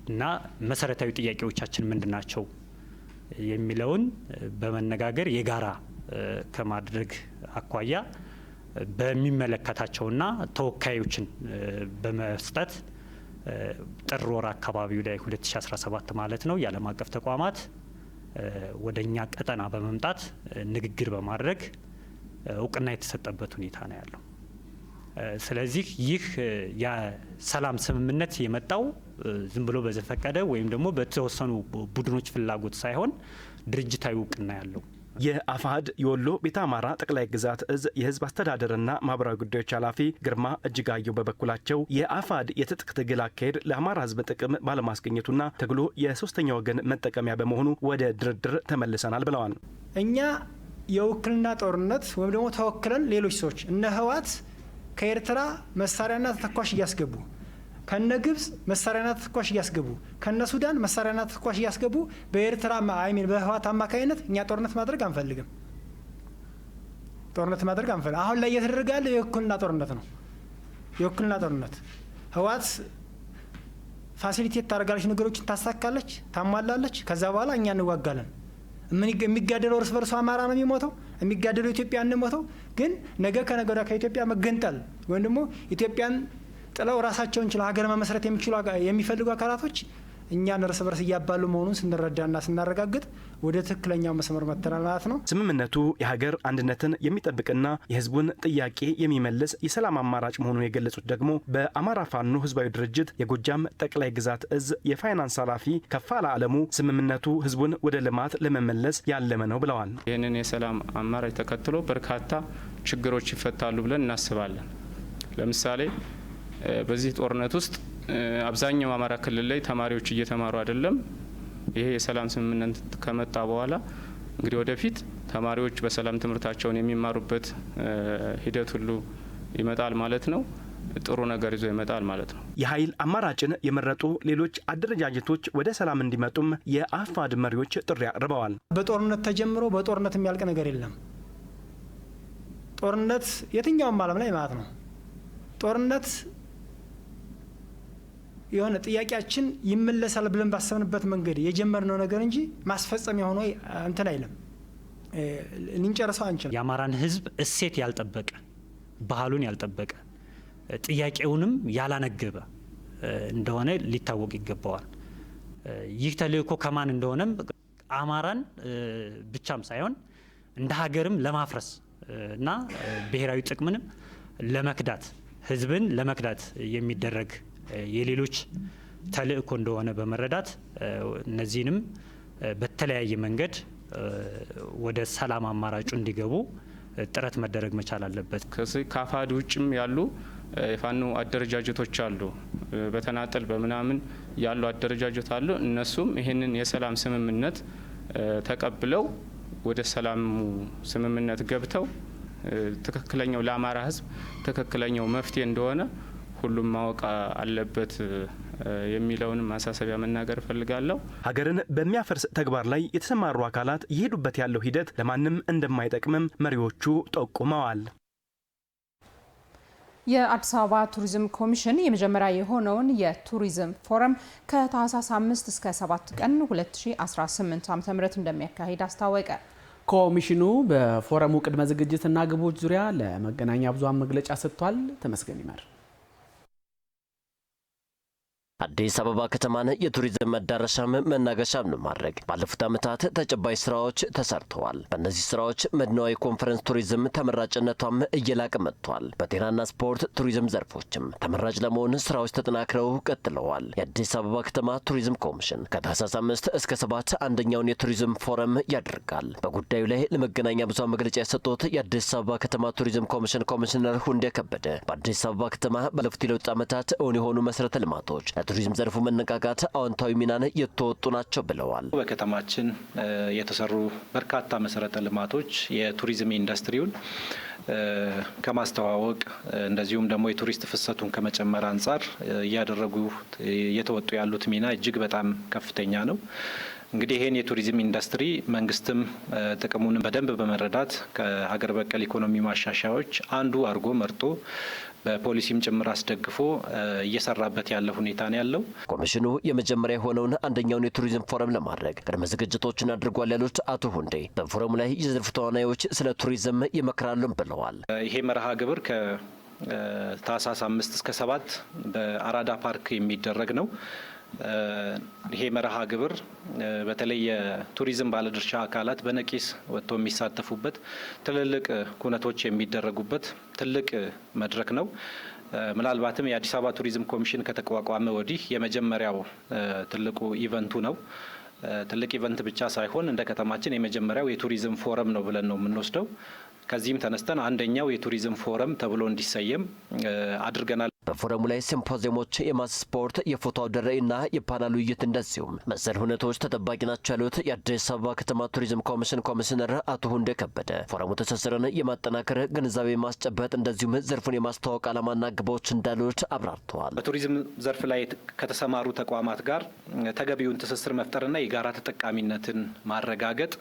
[SPEAKER 15] እና መሰረታዊ ጥያቄዎቻችን ምንድናቸው የሚለውን በመነጋገር የጋራ ከማድረግ አኳያ በሚመለከታቸውና ተወካዮችን በመስጠት ጥር ወር አካባቢው ላይ 2017 ማለት ነው የዓለም አቀፍ ተቋማት ወደኛ ቀጠና በመምጣት ንግግር በማድረግ እውቅና የተሰጠበት ሁኔታ ነው ያለው። ስለዚህ ይህ የሰላም ስምምነት የመጣው ዝም ብሎ በዘፈቀደ ወይም ደግሞ በተወሰኑ ቡድኖች ፍላጎት ሳይሆን ድርጅታዊ እውቅና ያለው
[SPEAKER 14] የአፋሕድ የወሎ ቤተ አማራ ጠቅላይ ግዛት እዝ የህዝብ አስተዳደርና ማህበራዊ ጉዳዮች ኃላፊ ግርማ እጅጋየሁ በበኩላቸው የአፋሕድ የትጥቅ ትግል አካሄድ ለአማራ ህዝብ ጥቅም ባለማስገኘቱና ትግሉ የሶስተኛ ወገን መጠቀሚያ በመሆኑ ወደ ድርድር ተመልሰናል ብለዋል።
[SPEAKER 16] እኛ የውክልና ጦርነት ወይም ደግሞ ተወክለን ሌሎች ሰዎች እነ ህወሓት ከኤርትራ መሳሪያና ተተኳሽ እያስገቡ ከነ ግብጽ መሳሪያና ተተኳሽ እያስገቡ ከነ ሱዳን መሳሪያና ተተኳሽ እያስገቡ በኤርትራ በህወሓት አማካይነት እኛ ጦርነት ማድረግ አንፈልግም። አሁን ላይ እየተደረገ ያለው የውክልና ጦርነት ነው። የውክልና ጦርነት ህወሓት ፋሲሊቴት ታደርጋለች፣ ነገሮችን ታሳካለች፣ ታሟላለች። ከዛ በኋላ እኛ እንዋጋለን። የሚጋደለው እርስ በርሱ አማራ ነው የሚሞተው፣ የሚጋደለው ኢትዮጵያ እንሞተው። ግን ነገ ከነገ ወዲያ ከኢትዮጵያ መገንጠል ወይም ደግሞ ኢትዮጵያን ጥለው ራሳቸውን ችለው ሀገር መመስረት የሚፈልጉ አካላቶች እኛን እርስ በርስ እያባሉ መሆኑን ስንረዳና ስናረጋግጥ ወደ ትክክለኛው መስመር መጥተናል ማለት ነው።
[SPEAKER 14] ስምምነቱ የሀገር አንድነትን የሚጠብቅና የህዝቡን ጥያቄ የሚመልስ የሰላም አማራጭ መሆኑን የገለጹት ደግሞ በአማራ ፋኖ ህዝባዊ ድርጅት የጎጃም ጠቅላይ ግዛት እዝ የፋይናንስ ኃላፊ ከፋላ አለሙ ስምምነቱ ህዝቡን ወደ ልማት ለመመለስ ያለመ ነው ብለዋል።
[SPEAKER 17] ይህንን የሰላም አማራጭ ተከትሎ በርካታ ችግሮች ይፈታሉ ብለን እናስባለን። ለምሳሌ በዚህ ጦርነት ውስጥ አብዛኛው አማራ ክልል ላይ ተማሪዎች እየተማሩ አይደለም። ይሄ የሰላም ስምምነት ከመጣ በኋላ እንግዲህ ወደፊት ተማሪዎች በሰላም ትምህርታቸውን የሚማሩበት ሂደት ሁሉ ይመጣል ማለት ነው። ጥሩ ነገር ይዞ ይመጣል ማለት ነው።
[SPEAKER 14] የኃይል አማራጭን የመረጡ ሌሎች አደረጃጀቶች ወደ ሰላም እንዲመጡም የአፋሕድ መሪዎች ጥሪ አቅርበዋል።
[SPEAKER 16] በጦርነት ተጀምሮ በጦርነት የሚያልቅ ነገር የለም። ጦርነት የትኛውም ዓለም ላይ ማለት ነው። ጦርነት የሆነ ጥያቄያችን ይመለሳል ብለን ባሰብንበት መንገድ የጀመርነው ነገር እንጂ ማስፈጸም የሆነ እንትን አይለም። ልንጨርሰው አንችልም።
[SPEAKER 15] የአማራን ህዝብ እሴት ያልጠበቀ፣ ባህሉን ያልጠበቀ፣ ጥያቄውንም ያላነገበ እንደሆነ ሊታወቅ ይገባዋል። ይህ ተልእኮ ከማን እንደሆነም አማራን ብቻም ሳይሆን እንደ ሀገርም ለማፍረስ እና ብሔራዊ ጥቅምንም ለመክዳት፣ ህዝብን ለመክዳት የሚደረግ የሌሎች ተልእኮ እንደሆነ በመረዳት እነዚህንም በተለያየ መንገድ ወደ ሰላም አማራጩ እንዲገቡ ጥረት መደረግ መቻል አለበት።
[SPEAKER 17] ከአፋሕድ ውጭም ያሉ የፋኖ አደረጃጀቶች አሉ። በተናጠል በምናምን ያሉ አደረጃጀት አሉ። እነሱም ይህንን የሰላም ስምምነት ተቀብለው ወደ ሰላሙ ስምምነት ገብተው ትክክለኛው ለአማራ ህዝብ ትክክለኛው መፍትሄ እንደሆነ ሁሉም ማወቅ አለበት የሚለውን ማሳሰቢያ መናገር እፈልጋለሁ።
[SPEAKER 14] ሀገርን በሚያፈርስ ተግባር ላይ የተሰማሩ አካላት የሄዱበት ያለው ሂደት ለማንም እንደማይጠቅምም መሪዎቹ ጠቁመዋል።
[SPEAKER 2] የአዲስ አበባ ቱሪዝም ኮሚሽን የመጀመሪያ የሆነውን የቱሪዝም ፎረም ከታህሳስ 5 እስከ 7 ቀን 2018 ዓ.ም እንደሚያካሂድ አስታወቀ።
[SPEAKER 1] ኮሚሽኑ በፎረሙ ቅድመ ዝግጅትና ግቦች ዙሪያ ለመገናኛ ብዙሃን መግለጫ ሰጥቷል። ተመስገን ይመር
[SPEAKER 18] አዲስ አበባ ከተማን የቱሪዝም መዳረሻም መናገሻም ለማድረግ ባለፉት ዓመታት ተጨባጭ ስራዎች ተሰርተዋል። በእነዚህ ስራዎች መዲናዋ የኮንፈረንስ ቱሪዝም ተመራጭነቷም እየላቀ መጥቷል። በጤናና ስፖርት ቱሪዝም ዘርፎችም ተመራጭ ለመሆን ስራዎች ተጠናክረው ቀጥለዋል። የአዲስ አበባ ከተማ ቱሪዝም ኮሚሽን ከታህሳስ 5 እስከ 7 አንደኛውን የቱሪዝም ፎረም ያደርጋል። በጉዳዩ ላይ ለመገናኛ ብዙሃን መግለጫ የሰጡት የአዲስ አበባ ከተማ ቱሪዝም ኮሚሽን ኮሚሽነር ሁንዴ ከበደ በአዲስ አበባ ከተማ ባለፉት የለውጥ ዓመታት እውን የሆኑ መሰረተ ልማቶች ቱሪዝም ዘርፉ መነቃቃት አዎንታዊ ሚናን የተወጡ ናቸው ብለዋል።
[SPEAKER 19] በከተማችን የተሰሩ በርካታ መሰረተ ልማቶች የቱሪዝም ኢንዱስትሪውን ከማስተዋወቅ እንደዚሁም ደግሞ የቱሪስት ፍሰቱን ከመጨመር አንጻር እየተወጡ ያሉት ሚና እጅግ በጣም ከፍተኛ ነው። እንግዲህ ይህን የቱሪዝም ኢንዱስትሪ መንግስትም ጥቅሙን በደንብ በመረዳት ከሀገር በቀል ኢኮኖሚ ማሻሻያዎች አንዱ አድርጎ መርጦ በፖሊሲም ጭምር አስደግፎ እየሰራበት ያለ ሁኔታ ነው ያለው።
[SPEAKER 18] ኮሚሽኑ የመጀመሪያ የሆነውን አንደኛውን የቱሪዝም ፎረም ለማድረግ ቅድመ ዝግጅቶችን አድርጓል ያሉት አቶ ሁንዴ በፎረሙ ላይ የዘርፉ ተዋናዮች ስለ ቱሪዝም ይመክራሉም ብለዋል።
[SPEAKER 19] ይሄ መርሃ ግብር ከታህሳስ 5 እስከ 7 በአራዳ ፓርክ የሚደረግ ነው። ይሄ መርሃ ግብር በተለይ የቱሪዝም ባለድርሻ አካላት በነቂስ ወጥቶ የሚሳተፉበት ትልልቅ ኩነቶች የሚደረጉበት ትልቅ መድረክ ነው። ምናልባትም የአዲስ አበባ ቱሪዝም ኮሚሽን ከተቋቋመ ወዲህ የመጀመሪያው ትልቁ ኢቨንቱ ነው። ትልቅ ኢቨንት ብቻ ሳይሆን እንደ ከተማችን የመጀመሪያው የቱሪዝም ፎረም ነው ብለን ነው የምንወስደው። ከዚህም ተነስተን አንደኛው የቱሪዝም ፎረም ተብሎ እንዲሰየም አድርገናል።
[SPEAKER 18] በፎረሙ ላይ ሲምፖዚየሞች፣ የማስ ስፖርት፣ የፎቶ አውደ ርዕይና የፓናል ውይይት እንደዚሁም መሰል ሁኔታዎች ተጠባቂ ናቸው ያሉት የአዲስ አበባ ከተማ ቱሪዝም ኮሚሽን ኮሚሽነር አቶ ሁንዴ ከበደ ፎረሙ ትስስርን የማጠናከር ግንዛቤ ማስጨበጥ እንደዚሁም ዘርፉን የማስተዋወቅ ዓላማና ግቦች እንዳሉት አብራርተዋል።
[SPEAKER 19] በቱሪዝም ዘርፍ ላይ ከተሰማሩ ተቋማት ጋር ተገቢውን ትስስር መፍጠርና የጋራ ተጠቃሚነትን ማረጋገጥ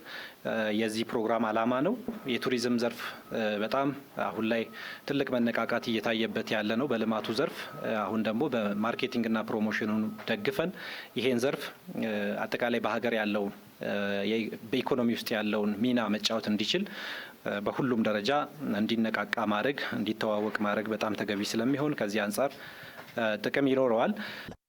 [SPEAKER 19] የዚህ ፕሮግራም ዓላማ ነው። የቱሪዝም ዘርፍ በጣም አሁን ላይ ትልቅ መነቃቃት እየታየበት ያለ ነው በልማቱ ዘርፍ። አሁን ደግሞ በማርኬቲንግና ፕሮሞሽኑን ደግፈን ይሄን ዘርፍ አጠቃላይ በሀገር ያለውን በኢኮኖሚ ውስጥ ያለውን ሚና መጫወት እንዲችል በሁሉም ደረጃ እንዲነቃቃ ማድረግ፣ እንዲተዋወቅ ማድረግ በጣም ተገቢ ስለሚሆን ከዚህ አንጻር ጥቅም ይኖረዋል።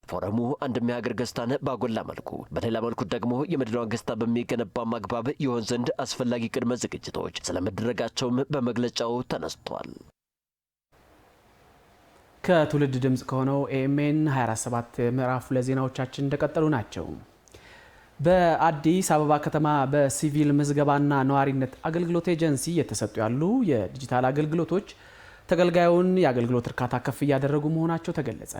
[SPEAKER 18] ፎረሙ አንድም የሀገር ገጽታን ባጎላ መልኩ በሌላ መልኩ ደግሞ የመዲናዋን ገጽታ በሚገነባ ማግባብ ይሆን ዘንድ አስፈላጊ ቅድመ ዝግጅቶች ስለመደረጋቸውም በመግለጫው ተነስቷል።
[SPEAKER 1] ከትውልድ ድምጽ ከሆነው ኤኤምኤን 24/7 ምዕራፍ ለዜናዎቻችን እንደቀጠሉ ናቸው። በአዲስ አበባ ከተማ በሲቪል ምዝገባና ነዋሪነት አገልግሎት ኤጀንሲ እየተሰጡ ያሉ የዲጂታል አገልግሎቶች ተገልጋዩን የአገልግሎት እርካታ ከፍ እያደረጉ መሆናቸው ተገለጸ።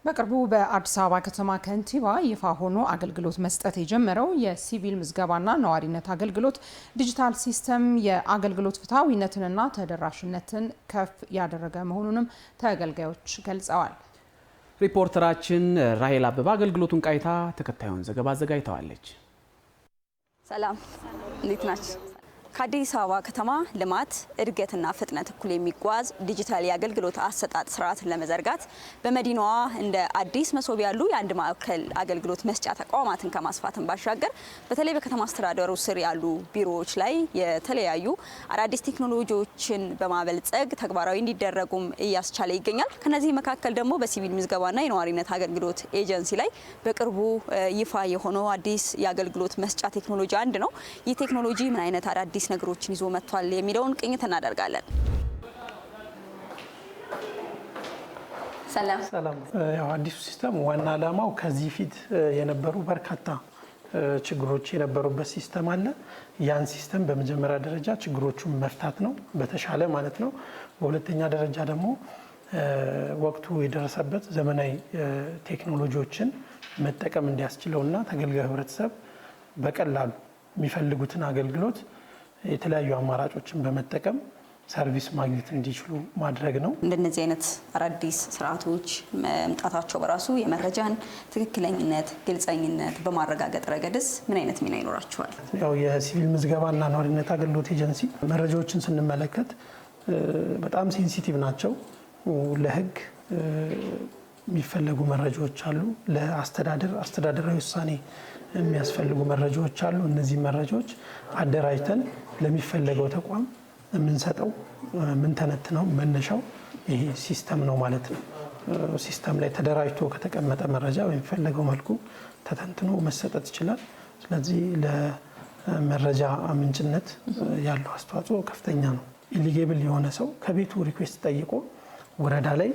[SPEAKER 2] በቅርቡ በአዲስ አበባ ከተማ ከንቲባ ይፋ ሆኖ አገልግሎት መስጠት የጀመረው የሲቪል ምዝገባና ነዋሪነት አገልግሎት ዲጂታል ሲስተም የአገልግሎት ፍትሐዊነትንና ተደራሽነትን ከፍ ያደረገ መሆኑንም ተገልጋዮች ገልጸዋል።
[SPEAKER 1] ሪፖርተራችን ራሄል አበባ አገልግሎቱን ቃይታ ተከታዩን ዘገባ አዘጋጅተዋለች።
[SPEAKER 20] ሰላም፣ እንዴት ናችሁ? ከአዲስ አበባ ከተማ ልማት እድገትና ፍጥነት እኩል የሚጓዝ ዲጂታል የአገልግሎት አሰጣጥ ስርዓትን ለመዘርጋት በመዲናዋ እንደ አዲስ መሶብ ያሉ የአንድ ማዕከል አገልግሎት መስጫ ተቋማትን ከማስፋትን ባሻገር በተለይ በከተማ አስተዳደሩ ስር ያሉ ቢሮዎች ላይ የተለያዩ አዳዲስ ቴክኖሎጂዎችን በማበልጸግ ተግባራዊ እንዲደረጉም እያስቻለ ይገኛል። ከነዚህ መካከል ደግሞ በሲቪል ምዝገባና የነዋሪነት አገልግሎት ኤጀንሲ ላይ በቅርቡ ይፋ የሆነው አዲስ የአገልግሎት መስጫ ቴክኖሎጂ አንድ ነው። ይህ ቴክኖሎጂ ምን አይነት አዳዲስ ነገሮችን ይዞ መጥቷል የሚለውን ቅኝት እናደርጋለን። ሰላም።
[SPEAKER 21] ያው አዲሱ ሲስተም ዋና ዓላማው ከዚህ ፊት የነበሩ በርካታ ችግሮች የነበሩበት ሲስተም አለ። ያን ሲስተም በመጀመሪያ ደረጃ ችግሮቹን መፍታት ነው፣ በተሻለ ማለት ነው። በሁለተኛ ደረጃ ደግሞ ወቅቱ የደረሰበት ዘመናዊ ቴክኖሎጂዎችን መጠቀም እንዲያስችለውና ተገልጋዩ ህብረተሰብ በቀላሉ የሚፈልጉትን አገልግሎት የተለያዩ አማራጮችን በመጠቀም ሰርቪስ ማግኘት እንዲችሉ ማድረግ ነው።
[SPEAKER 20] እንደነዚህ አይነት አዳዲስ ስርዓቶች መምጣታቸው በራሱ የመረጃን ትክክለኝነት፣ ግልጸኝነት በማረጋገጥ ረገድስ ምን አይነት ሚና ይኖራቸዋል?
[SPEAKER 21] ያው የሲቪል ምዝገባና ነዋሪነት አገልግሎት ኤጀንሲ መረጃዎችን ስንመለከት በጣም ሴንሲቲቭ ናቸው። ለህግ የሚፈለጉ መረጃዎች አሉ። ለአስተዳደራዊ ውሳኔ የሚያስፈልጉ መረጃዎች አሉ። እነዚህ መረጃዎች አደራጅተን ለሚፈለገው ተቋም የምንሰጠው የምንተነትነው መነሻው ይሄ ሲስተም ነው ማለት ነው። ሲስተም ላይ ተደራጅቶ ከተቀመጠ መረጃ በሚፈለገው መልኩ ተተንትኖ መሰጠት ይችላል። ስለዚህ ለመረጃ ምንጭነት ያለው አስተዋጽኦ ከፍተኛ ነው። ኢሊጌብል የሆነ ሰው ከቤቱ ሪኩዌስት ጠይቆ ወረዳ ላይ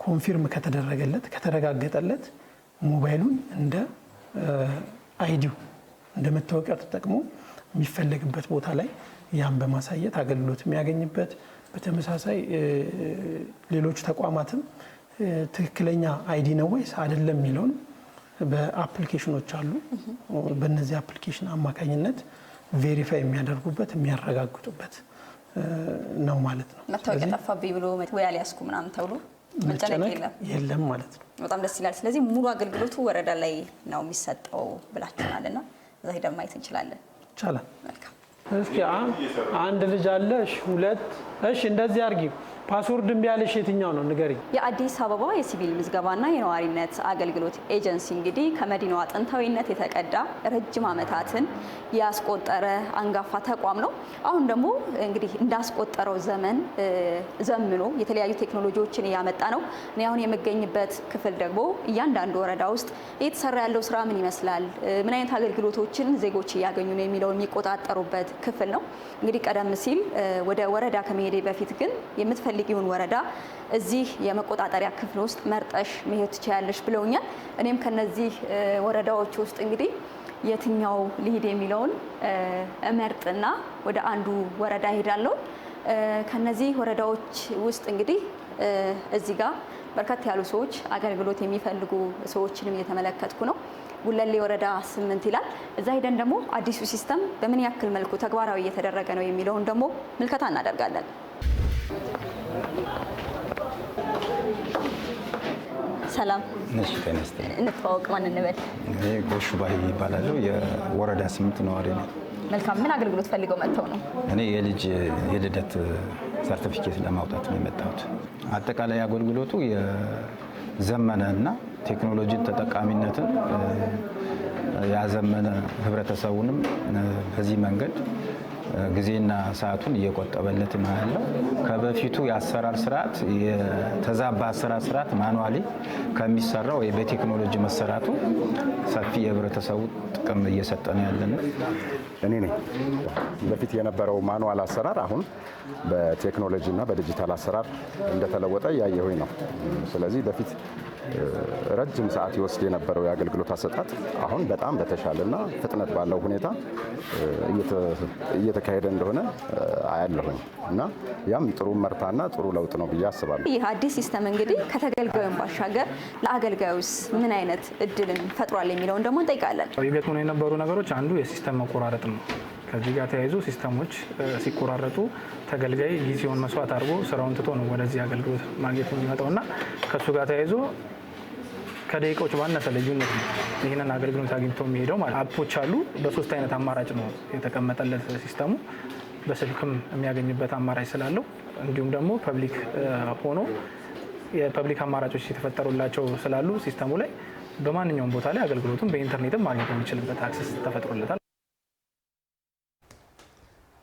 [SPEAKER 21] ኮንፊርም ከተደረገለት ከተረጋገጠለት ሞባይሉን እንደ አይዲው እንደ መታወቂያ ተጠቅሞ የሚፈለግበት ቦታ ላይ ያን በማሳየት አገልግሎት የሚያገኝበት፣ በተመሳሳይ ሌሎች ተቋማትም ትክክለኛ አይዲ ነው ወይስ አይደለም የሚለውን በአፕሊኬሽኖች አሉ። በእነዚህ አፕሊኬሽን አማካኝነት ቬሪፋይ የሚያደርጉበት የሚያረጋግጡበት ነው ማለት ነው።
[SPEAKER 20] መታወቂያ ጠፋብኝ ብሎ ወይ አልያዝኩ ምናምን ተብሎ መጨነቅ
[SPEAKER 21] የለም ማለት ነው።
[SPEAKER 20] በጣም ደስ ይላል። ስለዚህ ሙሉ አገልግሎቱ ወረዳ ላይ ነው የሚሰጠው ብላችኋልና እዛ ሄደን ማየት እንችላለን።
[SPEAKER 21] ይቻላል።
[SPEAKER 20] መልካም።
[SPEAKER 21] እስኪ አንድ ልጅ አለ። እሺ፣ ሁለት። እሺ፣ እንደዚህ አድርጊ። ፓስወርድ እምቢ ያለሽ የትኛው ነው ንገሪ።
[SPEAKER 20] የአዲስ አበባ የሲቪል ምዝገባና የነዋሪነት አገልግሎት ኤጀንሲ እንግዲህ ከመዲናዋ ጥንታዊነት የተቀዳ ረጅም ዓመታትን ያስቆጠረ አንጋፋ ተቋም ነው። አሁን ደግሞ እንግዲህ እንዳስቆጠረው ዘመን ዘምኖ የተለያዩ ቴክኖሎጂዎችን እያመጣ ነው። እኔ አሁን የምገኝበት ክፍል ደግሞ እያንዳንዱ ወረዳ ውስጥ እየተሰራ ያለው ስራ ምን ይመስላል፣ ምን አይነት አገልግሎቶችን ዜጎች እያገኙ ነው የሚለውን የሚቆጣጠሩበት ክፍል ነው። እንግዲህ ቀደም ሲል ወደ ወረዳ ከመሄዴ በፊት ግን የምትፈልጊውን ወረዳ እዚህ የመቆጣጠሪያ ክፍል ውስጥ መርጠሽ መሄድ ትችያለሽ ብለውኛል። እኔም ከነዚህ ወረዳዎች ውስጥ እንግዲህ የትኛው ልሂድ የሚለውን እመርጥና ወደ አንዱ ወረዳ ሄዳለሁ። ከነዚህ ወረዳዎች ውስጥ እንግዲህ እዚህ ጋር በርካታ ያሉ ሰዎች አገልግሎት የሚፈልጉ ሰዎችንም እየተመለከትኩ ነው። ጉለሌ ወረዳ 8 ይላል። እዛ ሄደን ደግሞ አዲሱ ሲስተም በምን ያክል መልኩ ተግባራዊ እየተደረገ ነው የሚለውን ደግሞ ምልከታ እናደርጋለን። ሰላም
[SPEAKER 4] ነሽ ተነስተ
[SPEAKER 20] እንተዋወቅ። ማን እንበል?
[SPEAKER 4] እኔ ጎሹ ባይ ይባላል። የወረዳ 8 ነዋሪ ነኝ።
[SPEAKER 20] መልካም። ምን አገልግሎት ፈልገው መጥተው ነው?
[SPEAKER 4] እኔ የልደት ሰርቲፊኬት ለማውጣት ነው የመጣሁት። አጠቃላይ አገልግሎቱ የዘመነና ቴክኖሎጂን ተጠቃሚነትን ያዘመነ ህብረተሰቡንም በዚህ መንገድ ጊዜና ሰዓቱን እየቆጠበለት ነው ያለው። ከበፊቱ የአሰራር ስርዓት የተዛባ አሰራር ስርዓት ማኑዋሊ ከሚሰራው በቴክኖሎጂ መሰራቱ ሰፊ የህብረተሰቡ ጥቅም እየሰጠ ነው ያለን።
[SPEAKER 22] እኔ ነኝ። በፊት የነበረው ማኑዋል አሰራር አሁን በቴክኖሎጂና በዲጂታል አሰራር እንደተለወጠ እያየሁኝ ነው። ስለዚህ በፊት ረጅም ሰዓት ይወስድ የነበረው የአገልግሎት አሰጣጥ አሁን በጣም በተሻለና ፍጥነት ባለው ሁኔታ እየተካሄደ እንደሆነ አያለሁኝ እና ያም ጥሩ መርታና ጥሩ ለውጥ ነው ብዬ አስባለሁ።
[SPEAKER 20] ይህ አዲስ ሲስተም እንግዲህ ከተገልጋዩን ባሻገር ለአገልጋዩስ ምን አይነት እድልን ፈጥሯል የሚለውን ደግሞ እንጠይቃለን።
[SPEAKER 23] ይገጥሙ የነበሩ ነገሮች አንዱ የሲስተም መቆራረጥ ነው። ከዚህ ጋር ተያይዞ ሲስተሞች ሲቆራረጡ ተገልጋይ ጊዜውን መስዋዕት አድርጎ ስራውን ትቶ ነው ወደዚህ አገልግሎት ማግኘት የሚመጣውና ከሱ ጋር ተያይዞ ከደቂቃዎች ባነሰ ልዩነት ነው ይህንን አገልግሎት አግኝቶ የሚሄደው ማለት። አፖች አሉ። በ3 አይነት አማራጭ ነው የተቀመጠለት ሲስተሙ። በስልክም የሚያገኝበት አማራጭ ስላለው እንዲሁም ደግሞ ፐብሊክ ሆኖ የፐብሊክ አማራጮች የተፈጠሩላቸው ስላሉ ሲስተሙ ላይ በማንኛውም ቦታ ላይ አገልግሎቱን በኢንተርኔትም ማግኘት የሚችልበት አክሰስ ተፈጥሮለታል።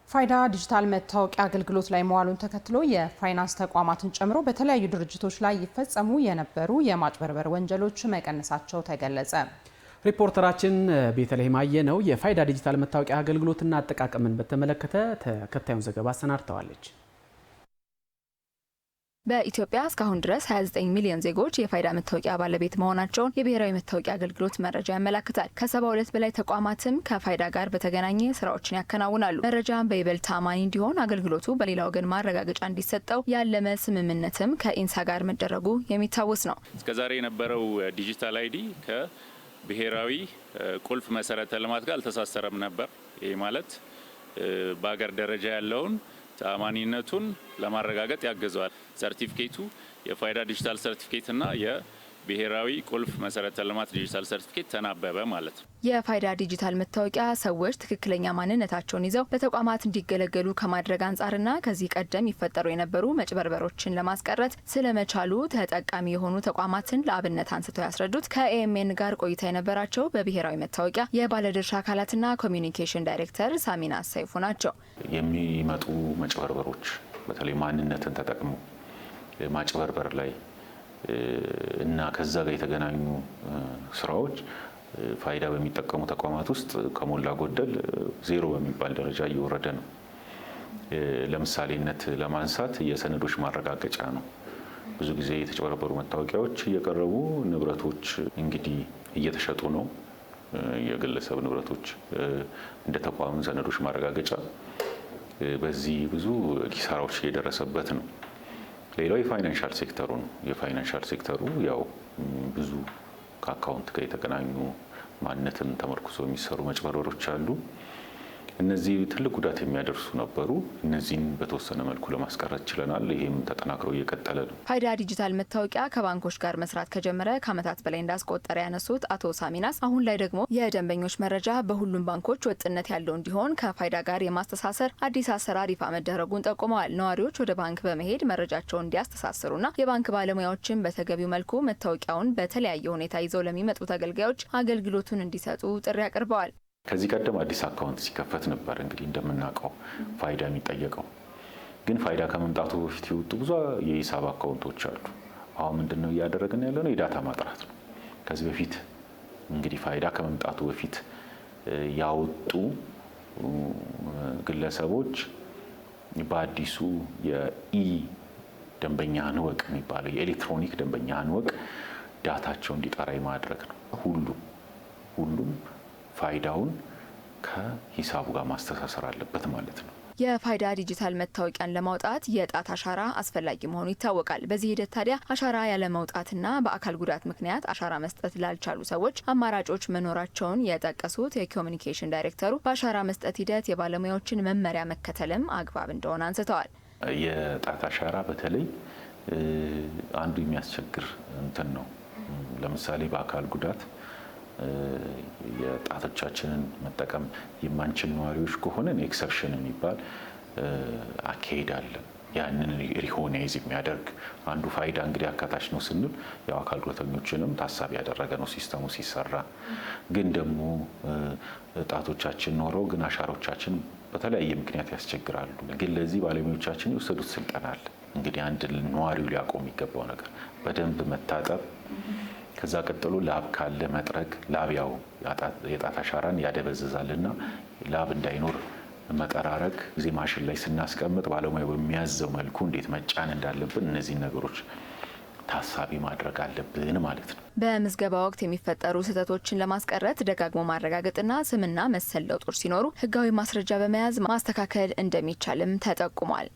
[SPEAKER 2] ፋይዳ ዲጂታል መታወቂያ አገልግሎት ላይ መዋሉን ተከትሎ የፋይናንስ ተቋማትን ጨምሮ በተለያዩ ድርጅቶች ላይ ይፈጸሙ የነበሩ የማጭበርበር ወንጀሎች መቀነሳቸው ተገለጸ።
[SPEAKER 1] ሪፖርተራችን ቤተልሔም አየነው የፋይዳ ዲጂታል መታወቂያ አገልግሎትና አጠቃቀምን በተመለከተ ተከታዩን ዘገባ አሰናድተዋለች።
[SPEAKER 24] በኢትዮጵያ እስካሁን ድረስ 29 ሚሊዮን ዜጎች የፋይዳ መታወቂያ ባለቤት መሆናቸውን የብሔራዊ መታወቂያ አገልግሎት መረጃ ያመለክታል። ከ72 በላይ ተቋማትም ከፋይዳ ጋር በተገናኘ ስራዎችን ያከናውናሉ። መረጃን በይበልጥ ታማኒ እንዲሆን አገልግሎቱ በሌላ ወገን ማረጋገጫ እንዲሰጠው ያለመ ስምምነትም ከኢንሳ ጋር መደረጉ የሚታወስ ነው።
[SPEAKER 25] እስከዛሬ የነበረው ዲጂታል አይዲ ከብሔራዊ ቁልፍ መሰረተ ልማት ጋር አልተሳሰረም ነበር። ይህ ማለት በሀገር ደረጃ ያለውን ተአማኒነቱን ለማረጋገጥ ያግዘዋል። ሰርቲፊኬቱ የፋይዳ ዲጂታል ሰርቲፊኬትና የብሔራዊ ቁልፍ መሰረተ ልማት ዲጂታል ሰርቲፊኬት ተናበበ ማለት ነው።
[SPEAKER 24] የፋይዳ ዲጂታል መታወቂያ ሰዎች ትክክለኛ ማንነታቸውን ይዘው በተቋማት እንዲገለገሉ ከማድረግ አንጻርና ከዚህ ቀደም ይፈጠሩ የነበሩ መጭበርበሮችን ለማስቀረት ስለመቻሉ ተጠቃሚ የሆኑ ተቋማትን ለአብነት አንስተው ያስረዱት ከኤኤምኤን ጋር ቆይታ የነበራቸው በብሔራዊ መታወቂያ የባለድርሻ አካላትና ኮሚዩኒኬሽን ዳይሬክተር ሳሚና ሰይፉ ናቸው።
[SPEAKER 26] የሚመጡ መጭበርበሮች በተለይ ማንነትን ተጠቅሞ ማጭበርበር ላይ እና ከዛ ጋር የተገናኙ ስራዎች ፋይዳ በሚጠቀሙ ተቋማት ውስጥ ከሞላ ጎደል ዜሮ በሚባል ደረጃ እየወረደ ነው። ለምሳሌነት ለማንሳት የሰነዶች ማረጋገጫ ነው። ብዙ ጊዜ የተጭበረበሩ መታወቂያዎች እየቀረቡ ንብረቶች እንግዲህ እየተሸጡ ነው። የግለሰብ ንብረቶች እንደ ተቋም ሰነዶች ማረጋገጫ በዚህ ብዙ ኪሳራዎች እየደረሰበት ነው። ሌላው የፋይናንሻል ሴክተሩ ነው። የፋይናንሻል ሴክተሩ ያው ብዙ ከአካውንት ጋር የተገናኙ ማንነትን ተመርኩዞ የሚሰሩ መጭበርበሮች አሉ። እነዚህ ትልቅ ጉዳት የሚያደርሱ ነበሩ። እነዚህን በተወሰነ መልኩ ለማስቀረት ችለናል። ይህም ተጠናክሮ እየቀጠለ ነው።
[SPEAKER 24] ፋይዳ ዲጂታል መታወቂያ ከባንኮች ጋር መስራት ከጀመረ ከዓመታት በላይ እንዳስቆጠረ ያነሱት አቶ ሳሚናስ አሁን ላይ ደግሞ የደንበኞች መረጃ በሁሉም ባንኮች ወጥነት ያለው እንዲሆን ከፋይዳ ጋር የማስተሳሰር አዲስ አሰራር ይፋ መደረጉን ጠቁመዋል። ነዋሪዎች ወደ ባንክ በመሄድ መረጃቸውን እንዲያስተሳስሩና የባንክ ባለሙያዎችን በተገቢው መልኩ መታወቂያውን በተለያየ ሁኔታ ይዘው ለሚመጡ ተገልጋዮች አገልግሎቱን እንዲሰጡ ጥሪ አቅርበዋል።
[SPEAKER 26] ከዚህ ቀደም አዲስ አካውንት ሲከፈት ነበር እንግዲህ እንደምናውቀው ፋይዳ የሚጠየቀው። ግን ፋይዳ ከመምጣቱ በፊት የወጡ ብዙ የሂሳብ አካውንቶች አሉ። አሁን ምንድነው እያደረግን ያለ ነው? የዳታ ማጥራት ነው። ከዚህ በፊት እንግዲህ ፋይዳ ከመምጣቱ በፊት ያወጡ ግለሰቦች በአዲሱ የኢ ደንበኛህን እወቅ የሚባለው የኤሌክትሮኒክ ደንበኛህን እወቅ ዳታቸው እንዲጠራ ማድረግ ነው። ሁሉም ፋይዳውን ከሂሳቡ ጋር ማስተሳሰር አለበት ማለት ነው።
[SPEAKER 24] የፋይዳ ዲጂታል መታወቂያን ለማውጣት የጣት አሻራ አስፈላጊ መሆኑ ይታወቃል። በዚህ ሂደት ታዲያ አሻራ ያለ መውጣትና በአካል ጉዳት ምክንያት አሻራ መስጠት ላልቻሉ ሰዎች አማራጮች መኖራቸውን የጠቀሱት የኮሚኒኬሽን ዳይሬክተሩ በአሻራ መስጠት ሂደት የባለሙያዎችን መመሪያ መከተልም አግባብ እንደሆነ አንስተዋል።
[SPEAKER 26] የጣት አሻራ በተለይ አንዱ የሚያስቸግር እንትን ነው። ለምሳሌ በአካል ጉዳት የጣቶቻችንን መጠቀም የማንችል ነዋሪዎች ከሆነ ኤክሰፕሽን የሚባል አካሄድ አለ። ያንን ሪኮግናይዝ የሚያደርግ አንዱ ፋይዳ እንግዲህ አካታች ነው ስንል ያው አካል ጉዳተኞችንም ታሳቢ ያደረገ ነው ሲስተሙ ሲሰራ። ግን ደግሞ ጣቶቻችን ኖረው ግን አሻሮቻችን በተለያየ ምክንያት ያስቸግራሉ። ግን ለዚህ ባለሙያዎቻችን የወሰዱት ስልጠና አለ። እንግዲህ አንድ ነዋሪው ሊያቆም የሚገባው ነገር በደንብ መታጠብ፣ ከዛ ቀጥሎ ላብ ካለ መጥረግ። ላብ ያው የጣት አሻራን ያደበዝዛልና ላብ እንዳይኖር መጠራረግ። ጊዜ ማሽን ላይ ስናስቀምጥ ባለሙያው በሚያዘው መልኩ እንዴት መጫን እንዳለብን እነዚህን ነገሮች ታሳቢ ማድረግ አለብን ማለት ነው።
[SPEAKER 24] በምዝገባ ወቅት የሚፈጠሩ ስህተቶችን ለማስቀረት ደጋግሞ ማረጋገጥና ስምና መሰል ለውጦች ሲኖሩ ሕጋዊ ማስረጃ በመያዝ ማስተካከል እንደሚቻልም ተጠቁሟል።